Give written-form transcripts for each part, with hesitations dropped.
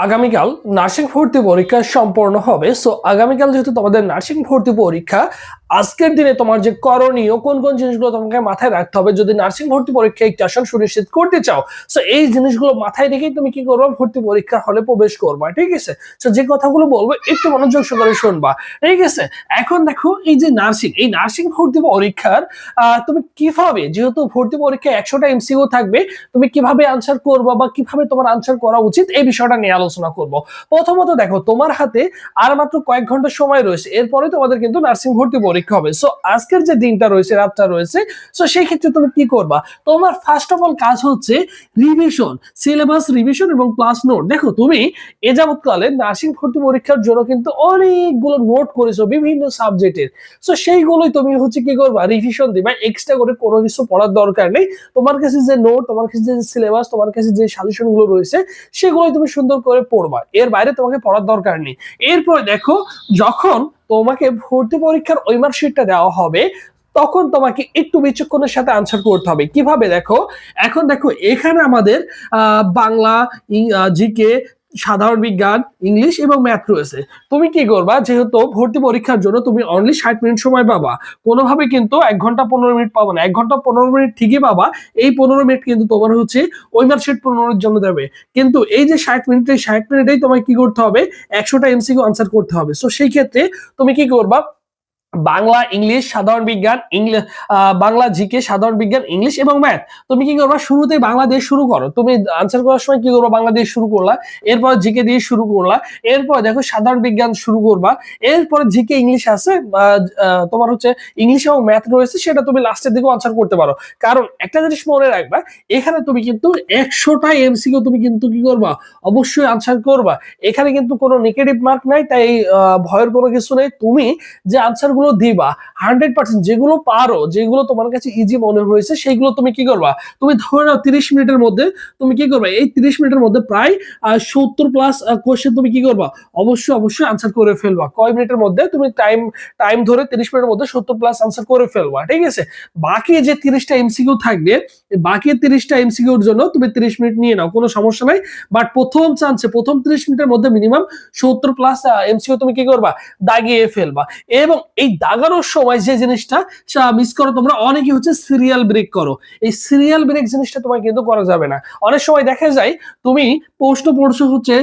আগামীকাল নার্সিং ভর্তি পরীক্ষা সম্পন্ন হবে। সো আগামীকাল যেহেতু তোমাদের নার্সিং ভর্তি পরীক্ষা, আজকের দিনে তোমার যে করণীয় কোন কোন জিনিসগুলো তোমাকে মাথায় রাখতে হবে যদি নার্সিং ভর্তি পরীক্ষায় একটু আসন সুনিশ্চিত করতে চাও। সো এই জিনিসগুলো মাথায় রেখেই তুমি কি করবে, ভর্তি পরীক্ষা হলে প্রবেশ করবা। ঠিক আছে, সো যে কথাগুলো বলবো একটু মনোযোগ সহকারে শুনবা। ঠিক আছে, এখন দেখো এই যে নার্সিং ভর্তি পরীক্ষার তুমি কিভাবে, যেহেতু ভর্তি পরীক্ষায় 100টা এমসিকিউ থাকবে, তুমি কিভাবে আনসার করবা বা কিভাবে তোমার আনসার করা উচিত এই বিষয়টা নিয়ে আলোচনা করব। প্রথমত দেখো, তোমার হাতে আর মাত্র কয়েক ঘন্টা সময় রয়েছে, এরপরে তোমাদের কিন্তু নার্সিং ভর্তি পরীক্ষা হবে। সো আজকের যে দিনটা রয়েছে, রাতটা রয়েছে, সো সেই ক্ষেত্রে তুমি কি করবা, তোমার ফার্স্ট অফ অল কাজ হচ্ছে রিভিশন, সিলেবাস রিভিশন এবং প্লাস নোট। দেখো তুমি এ যাবৎকালে নার্সিং ভর্তি পরীক্ষার জন্য কিন্তু অনেকগুলো নোট করেছো বিভিন্ন সাবজেক্টের। সো সেইগুলোই তুমি হচ্ছে কি করবা, রিভিশন দিবা। এক্সট্রা করে কোনো কিছু পড়ার দরকার নেই। তোমার কাছে যে নোট, তোমার কাছে যে সিলেবাস, তোমার কাছে যে সাজেশন গুলো রয়েছে, সেগুলোই তুমি সুন্দর করে পড়বা। এর বাইরে তোমাকে পড়ার দরকার নেই। এরপরে দেখো, যখন তোমাকে ভর্তি পরীক্ষার ওই মার্কশিটটা দেওয়া হবে, তখন তোমাকে একটু বিচক্ষণের সাথে আনসার করতে হবে। কিভাবে দেখো, এখন দেখো এখানে আমাদের বাংলা, জিকে, সাধারণ বিজ্ঞান, ইংলিশ এবং ম্যাথ রয়েছে। তুমি কি করবা, যেহেতু ভর্তি পরীক্ষার জন্য তুমি অনলি 60 মিনিট সময় পাবা, কোনোভাবে কিন্তু 1 ঘন্টা 15 মিনিট পাবো না। 1 ঘন্টা 15 মিনিট ঠিকই পাবা। এই 15 মিনিট কিন্তু তোমার হচ্ছে ওই মার্কশিট পূরণের জন্য দেবে। কিন্তু এই যে 60 মিনিট, এই 60 মিনিটেই তোমাকে কি করতে হবে, 100টা এমসিকিউ আনসার করতে হবে। সো সেই ক্ষেত্রে তুমি কি করবা, বাংলা, ইংলিশ, সাধারণ বিজ্ঞান, বাংলা, জিকে, সাধারণ বিজ্ঞান, ইংলিশ এবং ম্যাথ। তুমি কি করবা, শুরুতে বাংলা দিয়ে শুরু করো। তুমি আনসার করার সময় কি করবা, বাংলা দিয়ে শুরু করলা, এরপর জিকে দিয়ে শুরু করলা, এরপর দেখো সাধারণ বিজ্ঞান শুরু করবা, এরপর জিকে, ইংলিশ আছে, তোমার হচ্ছে ইংলিশ এবং ম্যাথ রয়েছে, সেটা তুমি লাস্টের দিকে আনসার করতে পারো। কারণ একটা জিনিস মনে রাখবা, এখানে তুমি কিন্তু 100টা এমসিকিউ তুমি কিন্তু কি করবা, অবশ্যই আনসার করবা। এখানে কিন্তু কোনো নেগেটিভ মার্ক নাই, তাই ভয়ের কোনো কিছু নেই। তুমি যে আনসার গুলো দিবা 100%, যেগুলো পারো, যেগুলো তোমার কাছে ইজি মনে হয়েছে, সেইগুলো তুমি কি করবা, তুমি ধরে নাও 30 মিনিটের মধ্যে তুমি কি করবা, এই 30 মিনিটের মধ্যে প্রায় 70+ কোশ্চেন তুমি কি করবা, অবশ্যই আনসার করে ফেলবা। কয় মিনিটের মধ্যে তুমি টাইম ধরে 30 মিনিটের মধ্যে 70+ আনসার করে ফেলবা। ঠিক আছে, বাকি যে 30টা এমসিকিউ থাকবে, বাকি 30টা এমসিকিউর জন্য তুমি 30 মিনিট নিয়ে নাও, কোনো সমস্যা নাই। বাট প্রথম চান্সে, প্রথম 30 মিনিটের মধ্যে মিনিমাম 70+ এমসিকিউ তুমি কি করবা, দাগিয়ে ফেলবা। এবং এই দাগানোর সময় যে জিনিসটা মিস করো তোমরা, অনেকে হচ্ছে সিরিয়াল ব্রেক করো। এই সিরিয়াল ব্রেক জিনিসটা তোমার কিন্তু করা যাবে না। অনেক সময় দেখা যায় তুমি প্রশ্ন পড়ছো হচ্ছে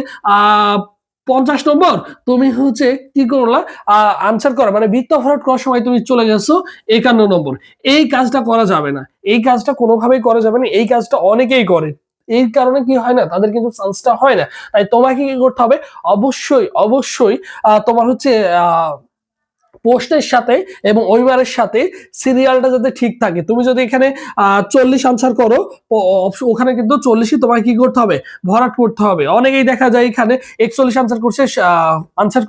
50 নম্বর, তুমি হচ্ছে কি করলা, আনসার করা মানে বৃত্ত ফরওয়ার্ড করার সময় তুমি চলে গেছো 51 নম্বর। এই কাজটা করা যাবে না, এই কাজটা কোনোভাবেই করা যাবে না। এই কাজটা অনেকেই করে, এই কারণে কি হয় না, তাদের কিন্তু চান্সটা হয় না। তাই তোমাকে কি করতে হবে, অবশ্যই তোমার হচ্ছে পোস্টের সাথে এবং ওইবারের সাথে সিরিয়ালটা যাতে ঠিক থাকে। তুমি যদি এখানে 40 আনসার করো, ওখানে কিন্তু 40ই তোমাকে কি করতে হবে, ভরাট করতে হবে। অনেকেই দেখা যায় এখানে 41 আনসার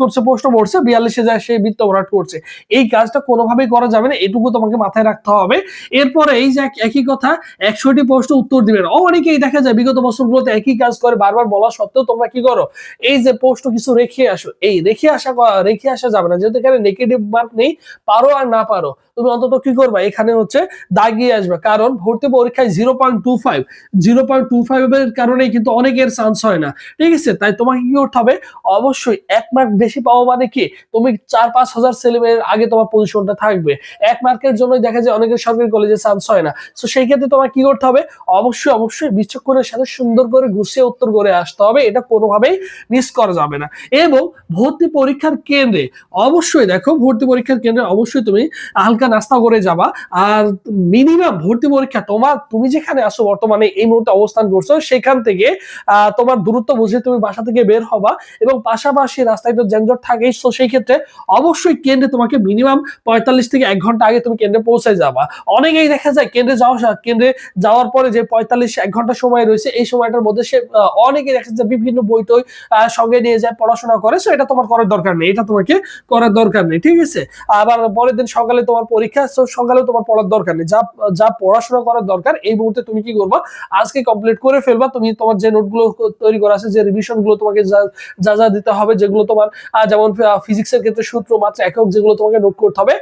করছে, প্রশ্ন পড়ছে, 42-এ যায় সে বৃত্ত ভরাট করছে। এই কাজটা কোনোভাবেই করা যাবে না, এটুকু তোমাকে মাথায় রাখতে হবে। এরপরে এই যে একই কথা, 100টি প্রশ্ন উত্তর দিবেন। অনেকেই দেখা যায় বিগত বছরগুলোতে একই কাজ করে, বারবার বলা সত্ত্বেও তোমরা কি করো, এই যে প্রশ্ন কিছু রেখে আসো, এই রেখে আসা যাবে না। যেহেতু এখানে নেগেটিভ মার্ক নেই, পারো আর না পারো, তুমি অন্তত কি করবা, এখানে হচ্ছে দাগিয়ে আসবে। কারণ ভর্তি পরীক্ষায় 0.25 এর কারণেই কিন্তু অনেকের চান্স হয় না। ঠিক আছে, তাই তোমাকে কি করতে হবে, অবশ্যই 1 মার্ক বেশি পাবো মানে কি, তুমি 4-5 হাজার ছেলেমেয়ের আগে তোমার পজিশনটা থাকবে। 1 মার্কের জন্যই দেখা যায় অনেকের সরকারি কলেজে চান্স হয় না। তো সেই ক্ষেত্রে তোমার কি করতে হবে, অবশ্যই বিচক্ষণের সাথে সুন্দর করে গুছিয়ে উত্তর করে আসতে হবে। এটা কোনোভাবেই মিস করা যাবে না। এবং ভর্তি পরীক্ষার কেন্দ্রে অবশ্যই দেখো, ভর্তি পরীক্ষার কেন্দ্রে অবশ্যই তুমি হালকা নাস্তা করে যাবা। আর মিনিমাম ভর্তি পরীক্ষা তুমি যেখানে আসো বর্তমানে এই মুহূর্তে অবস্থান করছো, সেখান থেকে তোমার দূরত্ব বুঝে তুমি বাসা থেকে বের হবা। এবং পাশাপাশি রাস্তায় তো যানজট থাকেই, তো সেই ক্ষেত্রে অবশ্যই কেন্দ্রে তোমাকে মিনিমাম 45 থেকে 1 ঘন্টা আগে তুমি কেন্দ্রে পৌঁছে যাবা। অনেকেই দেখা যায় কেন্দ্রে যাওয়ার পরে যে 45-1 ঘন্টা সময় রয়েছে, এই সময়টার মধ্যে সে অনেকেই দেখা যায় বিভিন্ন বই টই সঙ্গে নিয়ে যায়, পড়াশোনা করে। সো এটা তোমার করার দরকার নেই, এটা তোমাকে করার দরকার নেই। ঠিক ঠিক আছে। আবার পরের দিন সকালে তোমার পরীক্ষা, সো সকালে তোমার পড়ার দরকার নেই, যা যা পড়াশোনা করার দরকার এই মুহূর্তে তুমি কি করবা, আজকে কমপ্লিট করে ফেলবা। তুমি তোমার যে নোটগুলো তৈরি করা আছে, যে রিভিশন গুলো তোমাকে যা যা যা দিতে হবে, যেগুলো তোমার যেমন ফিজিক্সের ক্ষেত্রে সূত্র, মাত্রা, একক, যেগুলো তোমাকে নোট করতে হবে,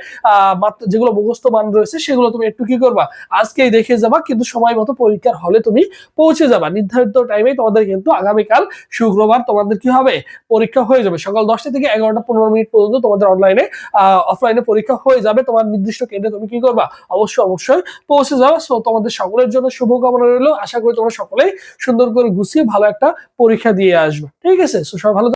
মাত্র যেগুলো মুখস্থ মান রয়েছে সেগুলো তুমি একটু কি করবা, আজকেই দেখে যাবা, কিন্তু সময় মতো পরীক্ষার হলে তুমি পৌঁছে যাবা। নির্ধারিত টাইমে তোমাদের কিন্তু আগামীকাল শুক্রবার তোমাদের কি হবে, পরীক্ষা হয়ে যাবে। সকাল 10টা থেকে 11টা 15 মিনিট পর্যন্ত তোমাদের অনলাইনে অফলাইনে পরীক্ষা হয়ে যাবে। তোমার নির্দিষ্ট কেন্দ্রে তুমি কি করবা, অবশ্যই পৌঁছে যাবে। সো তোমাদের সকলের জন্য শুভকামনা রইল। আশা করি তোমরা সকলেই সুন্দর করে গুছিয়ে ভালো একটা পরীক্ষা দিয়ে আসবে। ঠিক আছে, সো সবাই ভালো